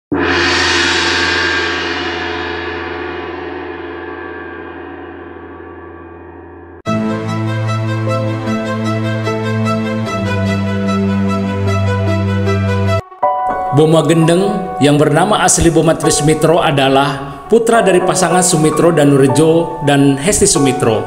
Boma Gendeng yang bernama asli Boma Trismitro adalah putra dari pasangan Sumitro Danurejo dan Hesti Sumitro.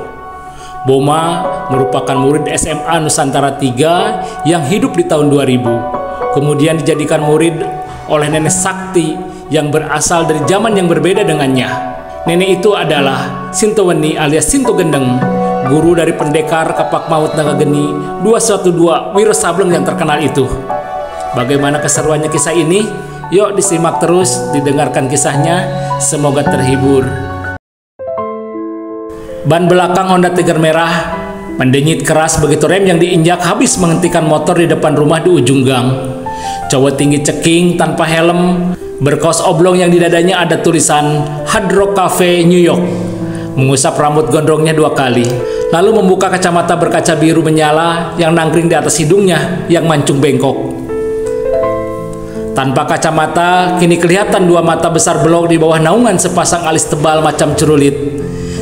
Boma merupakan murid SMA Nusantara 3 yang hidup di tahun 2000. Kemudian dijadikan murid oleh nenek sakti yang berasal dari zaman yang berbeda dengannya. Nenek itu adalah Sintoweni alias Sinto Gendeng, guru dari pendekar Kapak Maut Naga Geni 212 Wiro Sableng yang terkenal itu. Bagaimana keseruannya kisah ini? Yuk disimak terus, didengarkan kisahnya, semoga terhibur. Ban belakang Honda Tiger merah mendenyit keras begitu rem yang diinjak habis menghentikan motor di depan rumah di ujung gang. Cowok tinggi ceking tanpa helm, berkaos oblong yang di dadanya ada tulisan Hard Rock Cafe New York, mengusap rambut gondrongnya 2 kali, lalu membuka kacamata berkaca biru menyala yang nangkring di atas hidungnya yang mancung bengkok. Tanpa kacamata, kini kelihatan 2 mata besar belok di bawah naungan sepasang alis tebal macam cerulit.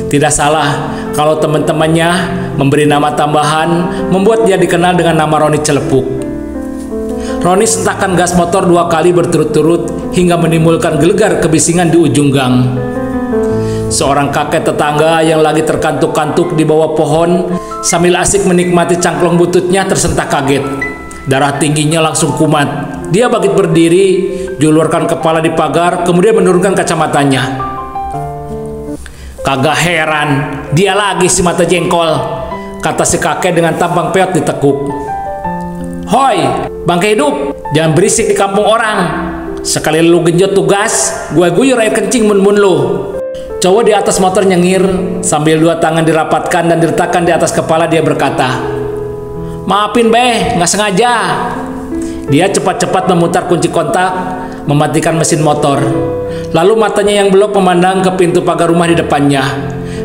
Tidak salah kalau teman-temannya memberi nama tambahan membuat dia dikenal dengan nama Roni Celepuk. Roni sentakkan gas motor 2 kali berturut-turut hingga menimbulkan gelegar kebisingan di ujung gang. Seorang kakek tetangga yang lagi terkantuk-kantuk di bawah pohon sambil asik menikmati cangklong bututnya tersentak kaget. Darah tingginya langsung kumat. Dia bangkit berdiri, julurkan kepala di pagar, kemudian menurunkan kacamatanya. Kagak heran, dia lagi si mata jengkol, kata si kakek dengan tampang peot ditekuk. Hoi, bangke hidup, jangan berisik di kampung orang. Sekali lu genjot tugas, gue guyur air kencing mun-mun lu. Cowok di atas motor nyengir, sambil 2 tangan dirapatkan dan diletakkan di atas kepala dia berkata, maafin beh, nggak sengaja. Dia cepat-cepat memutar kunci kontak, mematikan mesin motor. Lalu matanya yang belok memandang ke pintu pagar rumah di depannya.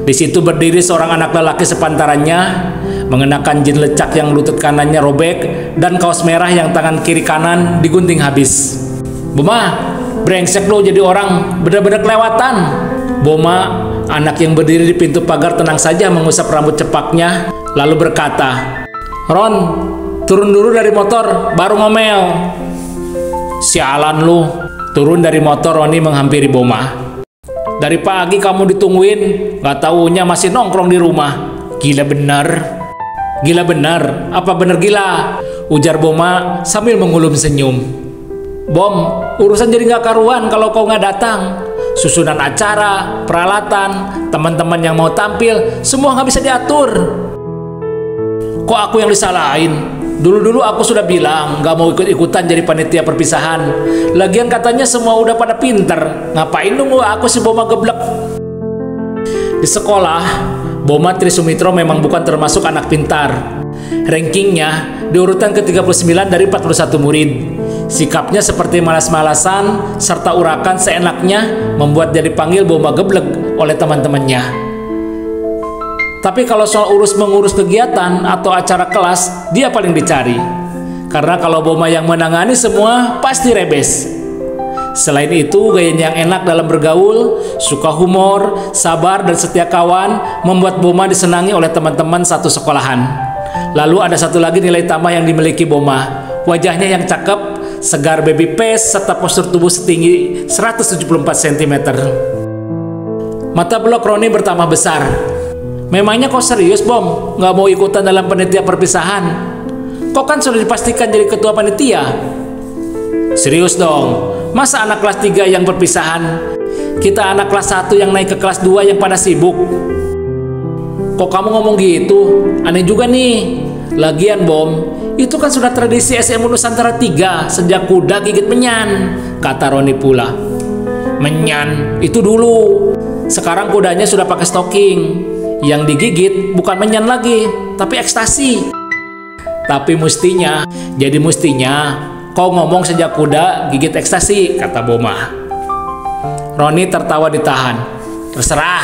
Di situ berdiri seorang anak lelaki sepantarannya, mengenakan jin lecak yang lutut kanannya robek dan kaos merah yang tangan kiri kanan digunting habis. Boma, brengsek lo jadi orang, bener-bener kelewatan. Boma, anak yang berdiri di pintu pagar tenang saja mengusap rambut cepaknya, lalu berkata, Ron, turun dulu dari motor, baru ngomel. Sialan lu. Turun dari motor, Roni menghampiri Boma. Dari pagi kamu ditungguin, gak taunya masih nongkrong di rumah. Gila bener. Gila bener, apa bener gila? Ujar Boma sambil mengulum senyum. Bom, urusan jadi gak karuan kalau kau gak datang. Susunan acara, peralatan, teman-teman yang mau tampil, semua gak bisa diatur. Kok aku yang disalahin? Dulu-dulu aku sudah bilang gak mau ikut-ikutan jadi panitia perpisahan. Lagian katanya semua udah pada pinter. Ngapain nunggu aku si Boma geblek? Di sekolah, Boma Trisumitro memang bukan termasuk anak pintar. Rankingnya di urutan ke-39 dari 41 murid. Sikapnya seperti malas-malasan serta urakan seenaknya membuat dia dipanggil Boma geblek oleh teman-temannya. Tapi kalau soal mengurus kegiatan atau acara kelas, dia paling dicari. Karena kalau Boma yang menangani semua, pasti rebes. Selain itu, gayanya yang enak dalam bergaul, suka humor, sabar, dan setia kawan, membuat Boma disenangi oleh teman-teman satu sekolahan. Lalu ada satu lagi nilai tambah yang dimiliki Boma. Wajahnya yang cakep, segar baby face, serta postur tubuh setinggi 174 cm. Mata blok Roni bertambah besar. Memangnya kau serius, Bom? Nggak mau ikutan dalam panitia perpisahan? Kau kan sudah dipastikan jadi ketua panitia. Serius dong, masa anak kelas 3 yang perpisahan? Kita anak kelas 1 yang naik ke kelas 2 yang pada sibuk. Kok kamu ngomong gitu? Aneh juga nih. Lagian, Bom, itu kan sudah tradisi SMU Nusantara 3 sejak kuda gigit menyan, kata Roni pula. Menyan, itu dulu. Sekarang kudanya sudah pakai stocking. Yang digigit bukan menyan lagi, tapi ekstasi. Tapi mestinya kau ngomong sejak kuda gigit ekstasi, kata Boma. Roni tertawa ditahan. Terserah,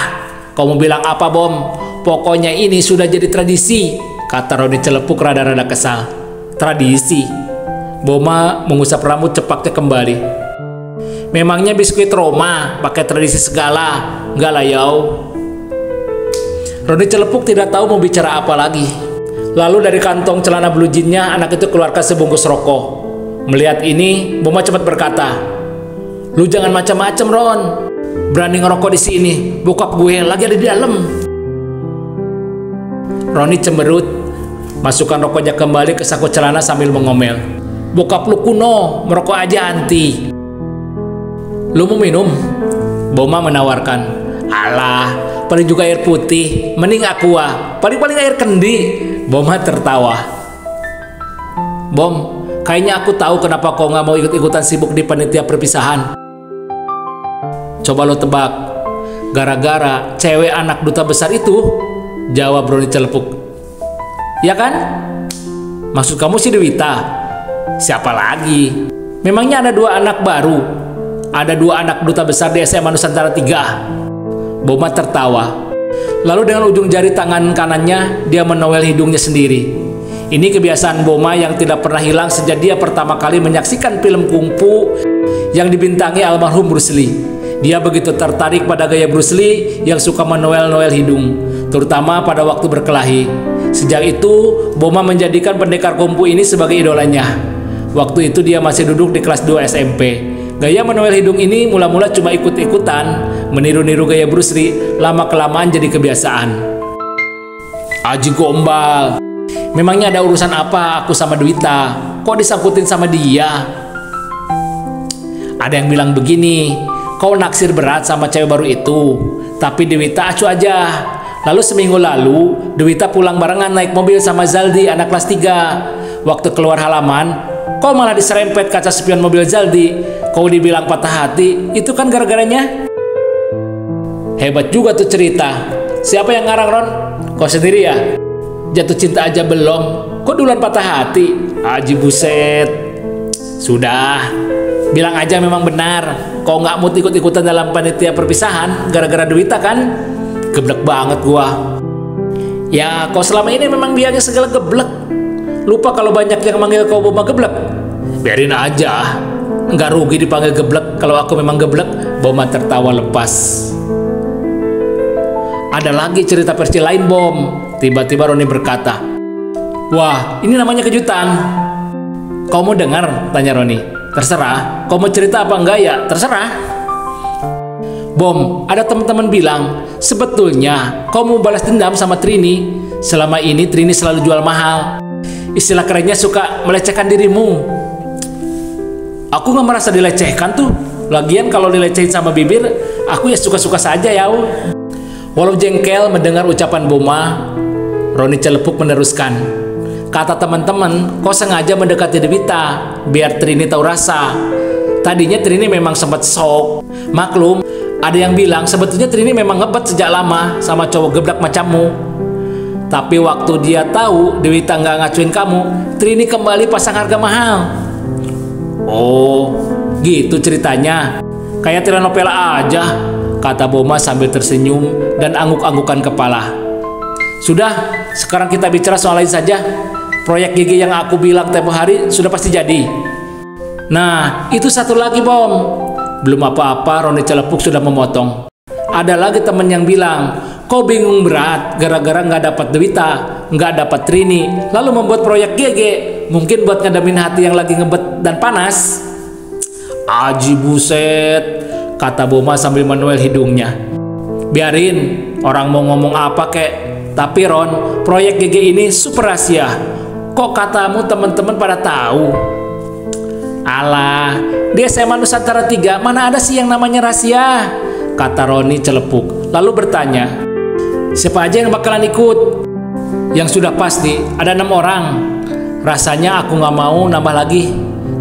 kau mau bilang apa, Bom? Pokoknya ini sudah jadi tradisi, kata Roni Celepuk rada-rada kesal. Tradisi? Boma mengusap rambut cepaknya kembali. Memangnya biskuit Roma pakai tradisi segala? Enggak lah yau. Roni celepuk tidak tahu mau bicara apa lagi. Lalu dari kantong celana blue jeans-nya anak itu keluarkan sebungkus rokok. Melihat ini, Boma cepat berkata, "Lu jangan macam-macam, Ron. Berani ngerokok di sini, bokap gue lagi ada di dalam." Roni cemberut, masukkan rokoknya kembali ke saku celana sambil mengomel, "Bokap lu kuno, merokok aja anti." "Lu mau minum?" Boma menawarkan. "Alah, paling juga air putih, mending aqua, paling-paling air kendi." Boma tertawa. "Bom, kayaknya aku tahu kenapa kau nggak mau ikut-ikutan sibuk di panitia perpisahan." "Coba lo tebak." "Gara-gara cewek anak duta besar itu," jawab Roni celepuk. "Ya kan? Maksud kamu si Dewita?" "Siapa lagi? Memangnya ada 2 anak baru? Ada 2 anak duta besar di SMA Nusantara 3. Boma tertawa. Lalu dengan ujung jari tangan kanannya dia menowel hidungnya sendiri. Ini kebiasaan Boma yang tidak pernah hilang sejak dia pertama kali menyaksikan film kungfu yang dibintangi almarhum Bruce Lee. Dia begitu tertarik pada gaya Bruce Lee yang suka menowel-nowel hidung, terutama pada waktu berkelahi. Sejak itu, Boma menjadikan pendekar kungfu ini sebagai idolanya. Waktu itu dia masih duduk di kelas 2 SMP. Gaya menowel hidung ini mula-mula cuma ikut-ikutan, meniru-niru gaya Bruce Lee, lama-kelamaan jadi kebiasaan. "Aji gombal, memangnya ada urusan apa aku sama Dewita? Kok disangkutin sama dia?" "Ada yang bilang begini, kau naksir berat sama cewek baru itu, tapi Dewita acuh aja. Lalu seminggu lalu, Dewita pulang barengan naik mobil sama Zaldi, anak kelas 3. Waktu keluar halaman, kau malah diserempet kaca spion mobil Zaldi. Kau dibilang patah hati, itu kan gara-garanya." "Hebat juga tuh cerita. Siapa yang ngarang, Ron? Kau sendiri ya? Jatuh cinta aja belum, kok duluan patah hati? Aji buset." "Sudah, bilang aja memang benar. Kau nggak mau ikut-ikutan dalam panitia perpisahan gara-gara Dewita kan?" "Geblek banget gua." "Ya, kau selama ini memang biangnya segala geblek. Lupa kalau banyak yang manggil kau Boma geblek." "Biarin aja. Nggak rugi dipanggil geblek kalau aku memang geblek." Boma tertawa lepas. "Ada lagi cerita versi lain, Bom." Tiba-tiba Roni berkata. "Wah, ini namanya kejutan." "Kau mau dengar?" tanya Roni. "Terserah. Kau mau cerita apa enggak ya? Terserah." "Bom, ada teman-teman bilang sebetulnya kau mau balas dendam sama Trini. Selama ini Trini selalu jual mahal. Istilah kerennya suka melecehkan dirimu." "Aku nggak merasa dilecehkan tuh. Lagian kalau dilecehin sama bibir, aku ya suka-suka saja ya." Walau jengkel mendengar ucapan Boma, Roni celepuk meneruskan. "Kata teman-teman, kau sengaja mendekati Dewita biar Trini tahu rasa. Tadinya Trini memang sempat sok. Maklum, ada yang bilang sebetulnya Trini memang ngebet sejak lama sama cowok geblak macammu. Tapi waktu dia tahu Dewita nggak ngacuin kamu, Trini kembali pasang harga mahal." "Oh, gitu ceritanya. Kayak telenovela aja," kata Boma sambil tersenyum dan angguk-anggukan kepala. "Sudah, sekarang kita bicara soal lain saja. Proyek GG yang aku bilang tempo hari sudah pasti jadi." "Nah, itu satu lagi, Bom." Belum apa-apa Roni celepuk sudah memotong. "Ada lagi temen yang bilang, kau bingung berat gara-gara nggak dapat Dewita, nggak dapat Trini, lalu membuat proyek GG. Mungkin buat ngedamin hati yang lagi ngebet dan panas." "Aji buset," kata Boma sambil menuel hidungnya. "Biarin, orang mau ngomong apa kek. Tapi Ron, proyek GG ini super rahasia. Kok katamu teman-teman pada tahu?" "Alah, di SMA Nusantara 3 mana ada sih yang namanya rahasia?" kata Roni celepuk. Lalu bertanya, "Siapa aja yang bakalan ikut?" "Yang sudah pasti ada 6 orang. Rasanya aku nggak mau nambah lagi.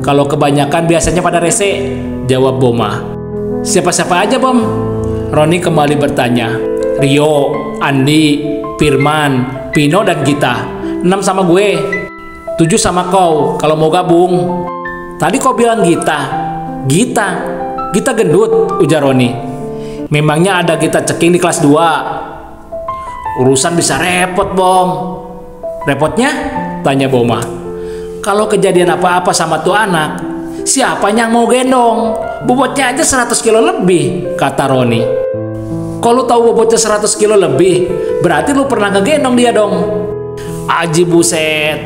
Kalau kebanyakan biasanya pada rese," jawab Boma. "Siapa-siapa aja, Bom?" Roni kembali bertanya. "Rio, Andi, Firman, Pino, dan Gita. 6 sama gue. 7 sama kau kalau mau gabung." "Tadi kau bilang Gita." "Gita? Gita gendut," ujar Roni. "Memangnya ada Gita ceking di kelas 2? Urusan bisa repot, Bom." "Repotnya?" tanya Boma. "Kalau kejadian apa-apa sama tuh anak, siapa yang mau gendong? bobotnya aja 100 kilo lebih, kata Roni. Kalau tahu bobotnya 100 kilo lebih, berarti lu pernah ngegendong dia dong. Aji buset,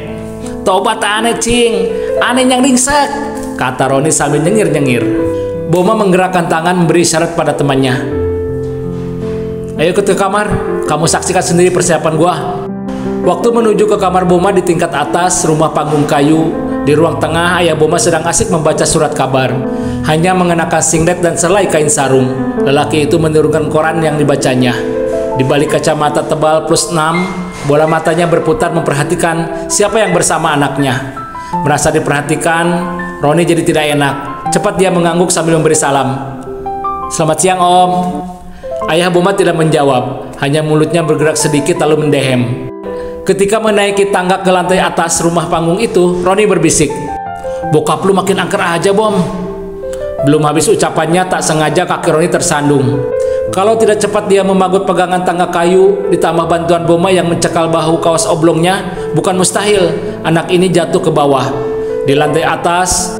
tobat aneh cing, aneh yang ringsek, kata Roni sambil nyengir-nyengir. Boma menggerakkan tangan memberi isyarat pada temannya. Ayo ikut ke kamar, kamu saksikan sendiri persiapan gua. Waktu menuju ke kamar Boma di tingkat atas rumah panggung kayu, di ruang tengah ayah Boma sedang asik membaca surat kabar. Hanya mengenakan singlet dan selai kain sarung, lelaki itu menurunkan koran yang dibacanya. Di balik kacamata tebal plus 6, bola matanya berputar memperhatikan siapa yang bersama anaknya. Merasa diperhatikan, Roni jadi tidak enak. Cepat dia mengangguk sambil memberi salam. Selamat siang om. Ayah Boma tidak menjawab, hanya mulutnya bergerak sedikit lalu mendehem. Ketika menaiki tangga ke lantai atas rumah panggung itu, Roni berbisik, bokap lu makin angker aja bom. Belum habis ucapannya, tak sengaja kaki Roni tersandung. Kalau tidak cepat dia memagut pegangan tangga kayu, ditambah bantuan Boma yang mencekal bahu kaos oblongnya, bukan mustahil anak ini jatuh ke bawah. Di lantai atas,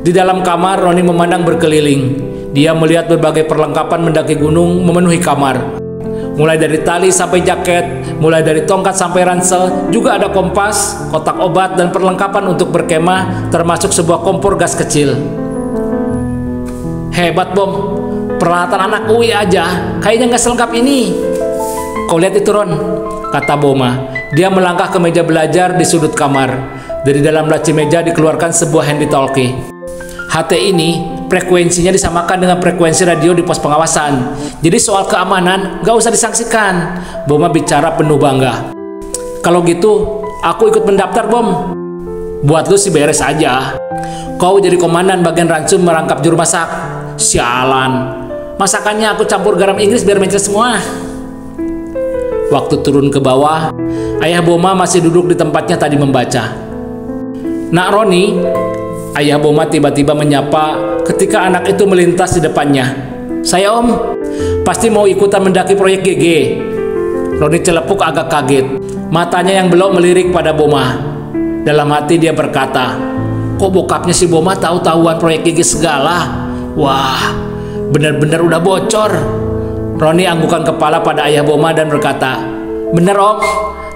di dalam kamar, Roni memandang berkeliling. Dia melihat berbagai perlengkapan mendaki gunung memenuhi kamar. Mulai dari tali sampai jaket, mulai dari tongkat sampai ransel, juga ada kompas, kotak obat, dan perlengkapan untuk berkemah, termasuk sebuah kompor gas kecil. Hebat bom, peralatan anak UI aja kayaknya nggak selengkap ini. Kau lihat itu Ron, kata Boma. Dia melangkah ke meja belajar di sudut kamar. Dari dalam laci meja dikeluarkan sebuah handy-talkie. HT ini frekuensinya disamakan dengan frekuensi radio di pos pengawasan. Jadi soal keamanan gak usah disangsikan. Boma bicara penuh bangga. Kalau gitu aku ikut mendaftar bom. Buat lu sih beres aja. Kau jadi komandan bagian ransum merangkap juru masak. Sialan, masakannya aku campur garam Inggris biar mencret semua. Waktu turun ke bawah, ayah Boma masih duduk di tempatnya tadi membaca. Nak Roni, ayah Boma tiba-tiba menyapa ketika anak itu melintas di depannya. Saya om, pasti mau ikutan mendaki proyek GG. Roni celepuk agak kaget. Matanya yang belok melirik pada Boma. Dalam hati dia berkata, kok bokapnya si Boma tahu-tahuan proyek GG segala? Wah, bener-bener udah bocor. Roni anggukan kepala pada ayah Boma dan berkata, bener om.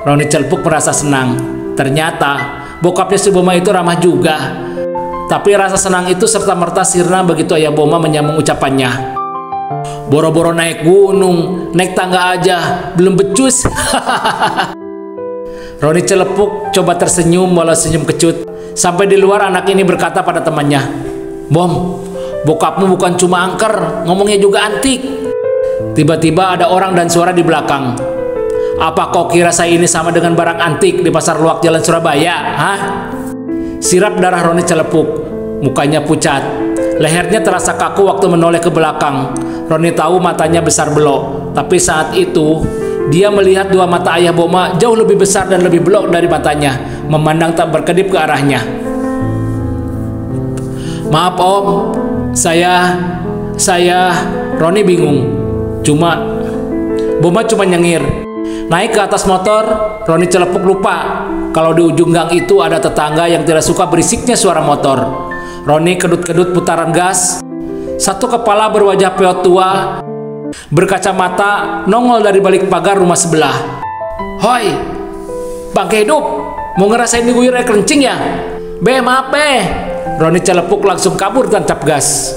Roni celepuk merasa senang. Ternyata bokapnya si Boma itu ramah juga. Tapi rasa senang itu serta-merta sirna begitu ayah Boma menyambung ucapannya. Boro-boro naik gunung, naik tangga aja, belum becus. Roni celepuk coba tersenyum walau senyum kecut. Sampai di luar anak ini berkata pada temannya, Bom, bokapmu bukan cuma angker, ngomongnya juga antik. Tiba-tiba ada orang dan suara di belakang. Apa kau kira saya ini sama dengan barang antik di pasar luak jalan Surabaya? Hah? Sirap darah Roni celepuk. Mukanya pucat. Lehernya terasa kaku waktu menoleh ke belakang. Roni tahu matanya besar belok. Tapi saat itu, dia melihat dua mata ayah Boma jauh lebih besar dan lebih belok dari matanya, memandang tak berkedip ke arahnya. Maaf om, saya Roni bingung. Boma cuma nyengir. Naik ke atas motor, Roni celepuk lupa kalau di ujung gang itu ada tetangga yang tidak suka berisiknya suara motor. Roni kedut-kedut putaran gas. Satu kepala berwajah peot tua, berkacamata, nongol dari balik pagar rumah sebelah. Hoi, bangke hidup, mau ngerasain diguyur air kencing ya? Maaf Roni celepuk langsung kabur tancap gas.